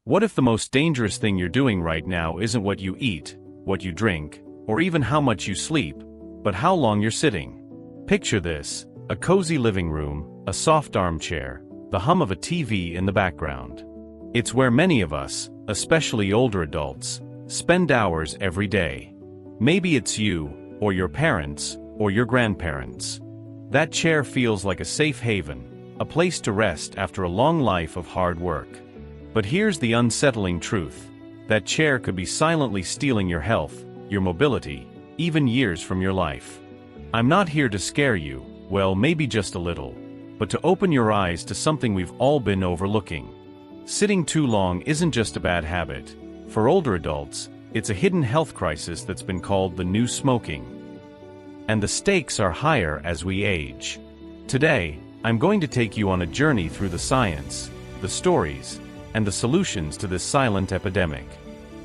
What if the most dangerous thing you're doing right now isn't what you eat, what you drink, or even how much you sleep, but how long you're sitting? Picture this: a cozy living room, a soft armchair, the hum of a TV in the background. It's where many of us, especially older adults, spend hours every day. Maybe it's you, or your parents, or your grandparents. That chair feels like a safe haven, a place to rest after a long life of hard work. But here's the unsettling truth: that chair could be silently stealing your health, your mobility, even years from your life. I'm not here to scare you, well, maybe just a little, but to open your eyes to something we've all been overlooking. Sitting too long isn't just a bad habit. For older adults, it's a hidden health crisis that's been called the new smoking. And the stakes are higher as we age. Today, I'm going to take you on a journey through the science, the stories, and the solutions to this silent epidemic.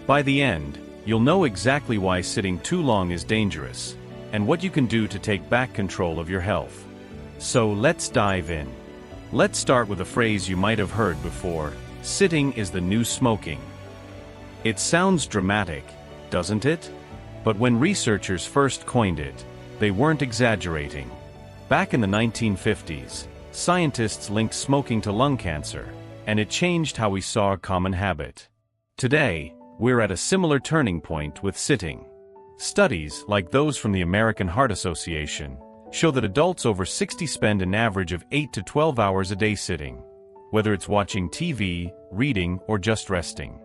By the end, you'll know exactly why sitting too long is dangerous, and what you can do to take back control of your health. So let's dive in. Let's start with a phrase you might have heard before: sitting is the new smoking. It sounds dramatic, doesn't it? But when researchers first coined it, they weren't exaggerating. Back in the 1950s, scientists linked smoking to lung cancer, and it changed how we saw a common habit. Today, we're at a similar turning point with sitting. Studies, like those from the American Heart Association, show that adults over 60 spend an average of 8 to 12 hours a day sitting, whether it's watching TV, reading, or just resting.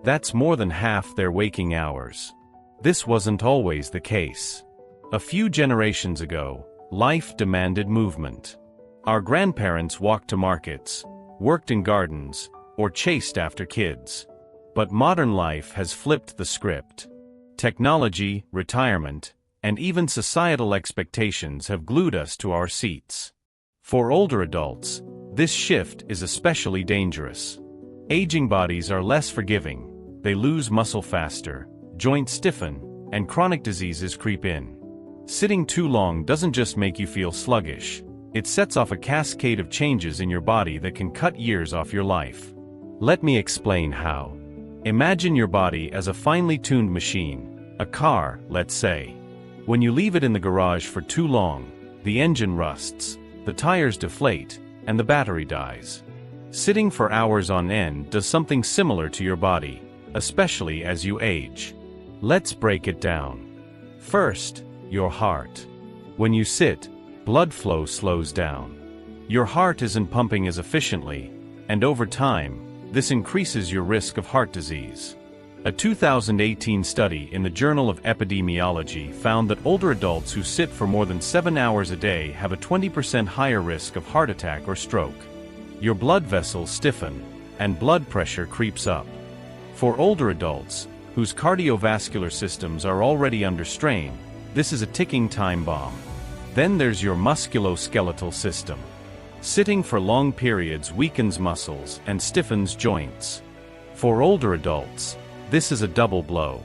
That's more than half their waking hours. This wasn't always the case. A few generations ago, life demanded movement. Our grandparents walked to markets, worked in gardens, or chased after kids. But modern life has flipped the script. Technology, retirement, and even societal expectations have glued us to our seats. For older adults, this shift is especially dangerous. Aging bodies are less forgiving. They lose muscle faster, joints stiffen, and chronic diseases creep in. Sitting too long doesn't just make you feel sluggish. It sets off a cascade of changes in your body that can cut years off your life. Let me explain how. Imagine your body as a finely tuned machine, a car, let's say. When you leave it in the garage for too long, the engine rusts, the tires deflate, and the battery dies. Sitting for hours on end does something similar to your body, especially as you age. Let's break it down. First, your heart. When you sit, blood flow slows down. Your heart isn't pumping as efficiently, and over time, this increases your risk of heart disease. A 2018 study in the Journal of Epidemiology found that older adults who sit for more than 7 hours a day have a 20% higher risk of heart attack or stroke. Your blood vessels stiffen, and blood pressure creeps up. For older adults, whose cardiovascular systems are already under strain, this is a ticking time bomb. Then there's your musculoskeletal system. Sitting for long periods weakens muscles and stiffens joints. For older adults, this is a double blow.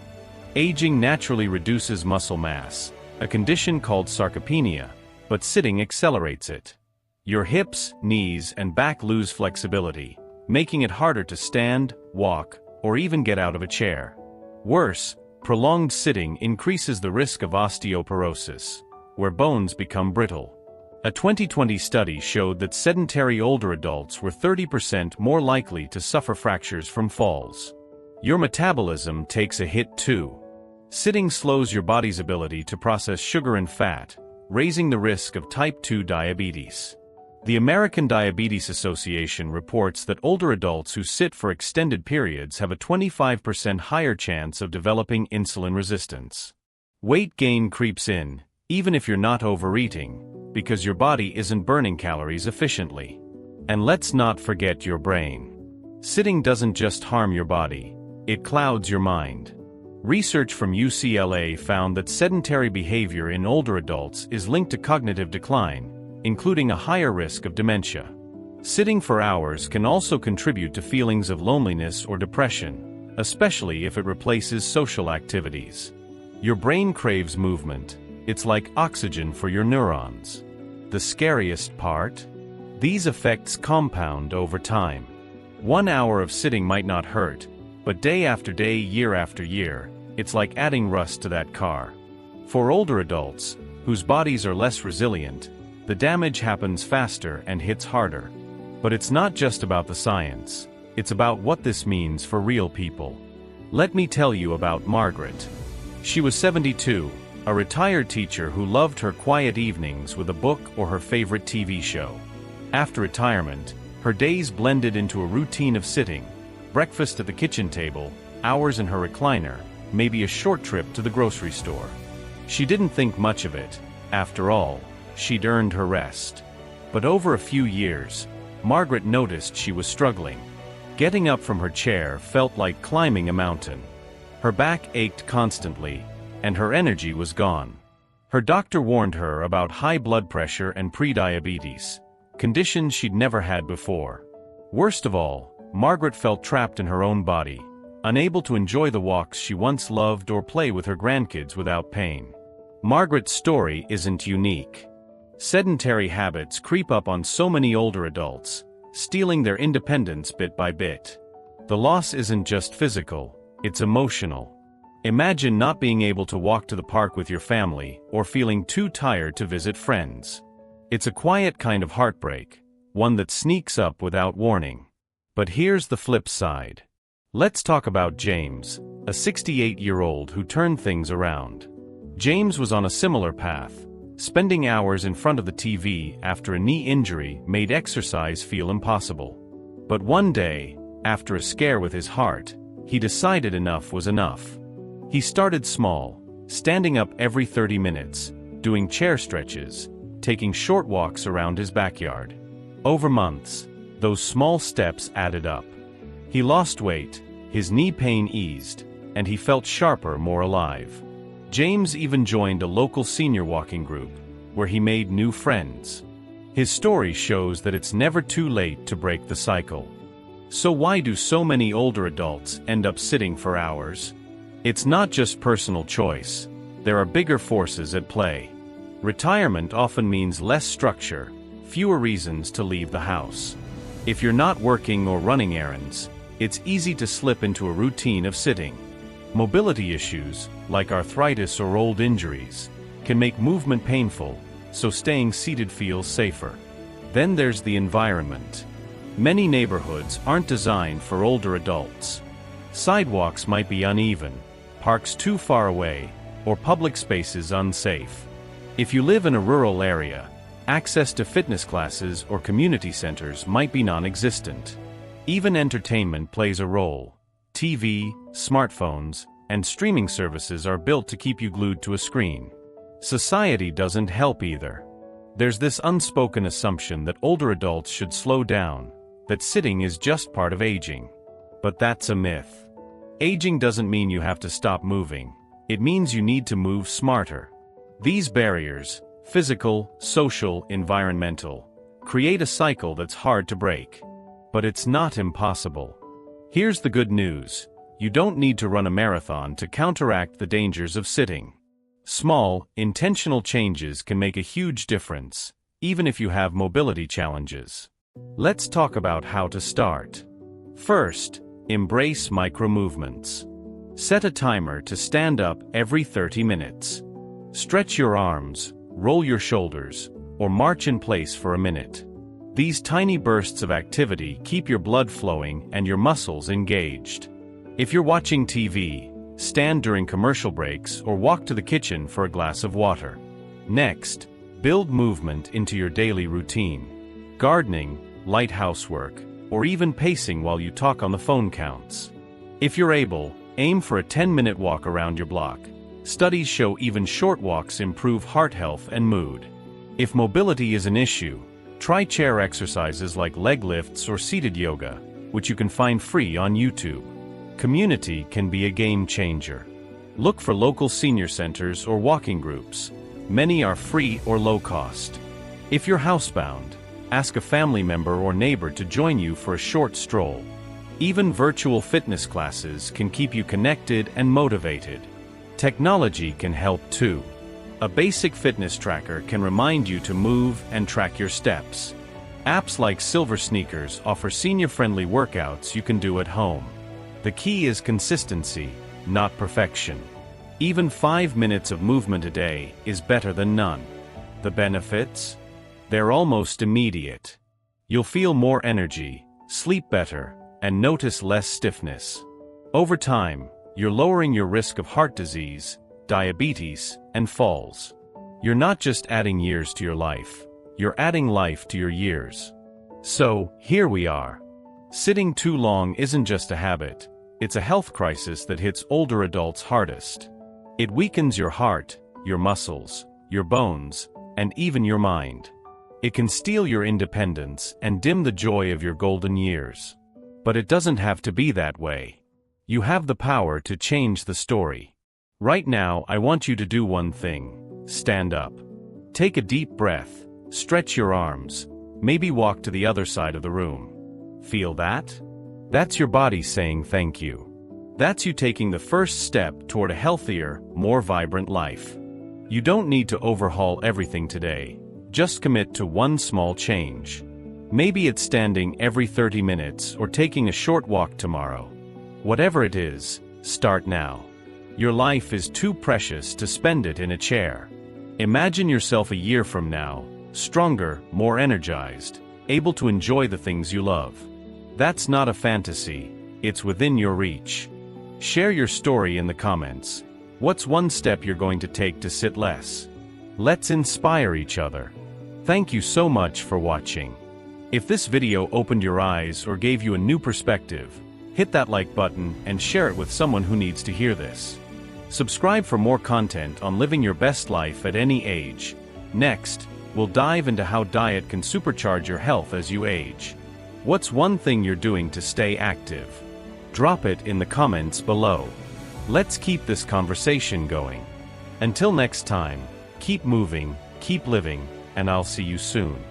Aging naturally reduces muscle mass, a condition called sarcopenia, but sitting accelerates it. Your hips, knees, and back lose flexibility, making it harder to stand, walk, or even get out of a chair. Worse, prolonged sitting increases the risk of osteoporosis, where bones become brittle. A 2020 study showed that sedentary older adults were 30% more likely to suffer fractures from falls. Your metabolism takes a hit too. Sitting slows your body's ability to process sugar and fat, raising the risk of type 2 diabetes. The American Diabetes Association reports that older adults who sit for extended periods have a 25% higher chance of developing insulin resistance. Weight gain creeps in, even if you're not overeating, because your body isn't burning calories efficiently. And let's not forget your brain. Sitting doesn't just harm your body, it clouds your mind. Research from UCLA found that sedentary behavior in older adults is linked to cognitive decline, including a higher risk of dementia. Sitting for hours can also contribute to feelings of loneliness or depression, especially if it replaces social activities. Your brain craves movement. It's like oxygen for your neurons. The scariest part? These effects compound over time. 1 hour of sitting might not hurt, but day after day, year after year, it's like adding rust to that car. For older adults, whose bodies are less resilient, the damage happens faster and hits harder. But it's not just about the science, it's about what this means for real people. Let me tell you about Margaret. She was 72, a retired teacher who loved her quiet evenings with a book or her favorite TV show. After retirement, her days blended into a routine of sitting, breakfast at the kitchen table, hours in her recliner, maybe a short trip to the grocery store. She didn't think much of it. After all, she'd earned her rest. But over a few years, Margaret noticed she was struggling. Getting up from her chair felt like climbing a mountain. Her back ached constantly, and her energy was gone. Her doctor warned her about high blood pressure and prediabetes, conditions she'd never had before. Worst of all, Margaret felt trapped in her own body, unable to enjoy the walks she once loved or play with her grandkids without pain. Margaret's story isn't unique. Sedentary habits creep up on so many older adults, stealing their independence bit by bit. The loss isn't just physical, it's emotional. Imagine not being able to walk to the park with your family or feeling too tired to visit friends. It's a quiet kind of heartbreak, one that sneaks up without warning. But here's the flip side. Let's talk about James, a 68-year-old who turned things around. James was on a similar path. Spending hours in front of the TV after a knee injury made exercise feel impossible. But one day, after a scare with his heart, he decided enough was enough. He started small, standing up every 30 minutes, doing chair stretches, taking short walks around his backyard. Over months, those small steps added up. He lost weight, his knee pain eased, and he felt sharper, more alive. James even joined a local senior walking group, where he made new friends. His story shows that it's never too late to break the cycle. So why do so many older adults end up sitting for hours? It's not just personal choice. There are bigger forces at play. Retirement often means less structure, fewer reasons to leave the house. If you're not working or running errands, it's easy to slip into a routine of sitting. Mobility issues, like arthritis or old injuries, can make movement painful, so staying seated feels safer. Then there's the environment. Many neighborhoods aren't designed for older adults. Sidewalks might be uneven, parks too far away, or public spaces unsafe. If you live in a rural area, access to fitness classes or community centers might be non-existent. Even entertainment plays a role. TV, smartphones, and streaming services are built to keep you glued to a screen. Society doesn't help either. There's this unspoken assumption that older adults should slow down, that sitting is just part of aging. But that's a myth. Aging doesn't mean you have to stop moving. It means you need to move smarter. These barriers, physical, social, environmental, create a cycle that's hard to break. But it's not impossible. Here's the good news. You don't need to run a marathon to counteract the dangers of sitting. Small, intentional changes can make a huge difference, even if you have mobility challenges. Let's talk about how to start. First, embrace micro-movements. Set a timer to stand up every 30 minutes. Stretch your arms, roll your shoulders, or march in place for a minute. These tiny bursts of activity keep your blood flowing and your muscles engaged. If you're watching TV, stand during commercial breaks or walk to the kitchen for a glass of water. Next, build movement into your daily routine. Gardening, light housework, or even pacing while you talk on the phone counts. If you're able, aim for a 10-minute walk around your block. Studies show even short walks improve heart health and mood. If mobility is an issue, try chair exercises like leg lifts or seated yoga, which you can find free on YouTube. Community can be a game changer. Look for local senior centers or walking groups. Many are free or low cost. If you're housebound, ask a family member or neighbor to join you for a short stroll. Even virtual fitness classes can keep you connected and motivated. Technology can help too. A basic fitness tracker can remind you to move and track your steps. Apps like Silver Sneakers offer senior-friendly workouts you can do at home. The key is consistency, not perfection. Even 5 minutes of movement a day is better than none. The benefits? They're almost immediate. You'll feel more energy, sleep better, and notice less stiffness. Over time, you're lowering your risk of heart disease, diabetes, and falls. You're not just adding years to your life, you're adding life to your years. So, here we are. Sitting too long isn't just a habit, it's a health crisis that hits older adults hardest. It weakens your heart, your muscles, your bones, and even your mind. It can steal your independence and dim the joy of your golden years. But it doesn't have to be that way. You have the power to change the story. Right now, I want you to do one thing. Stand up. Take a deep breath, stretch your arms, maybe walk to the other side of the room. Feel that? That's your body saying thank you. That's you taking the first step toward a healthier, more vibrant life. You don't need to overhaul everything today. Just commit to one small change. Maybe it's standing every 30 minutes or taking a short walk tomorrow. Whatever it is, start now. Your life is too precious to spend it in a chair. Imagine yourself a year from now, stronger, more energized, able to enjoy the things you love. That's not a fantasy, it's within your reach. Share your story in the comments. What's one step you're going to take to sit less? Let's inspire each other. Thank you so much for watching. If this video opened your eyes or gave you a new perspective, hit that like button and share it with someone who needs to hear this. Subscribe for more content on living your best life at any age. Next, we'll dive into how diet can supercharge your health as you age. What's one thing you're doing to stay active? Drop it in the comments below. Let's keep this conversation going. Until next time, keep moving, keep living, and I'll see you soon.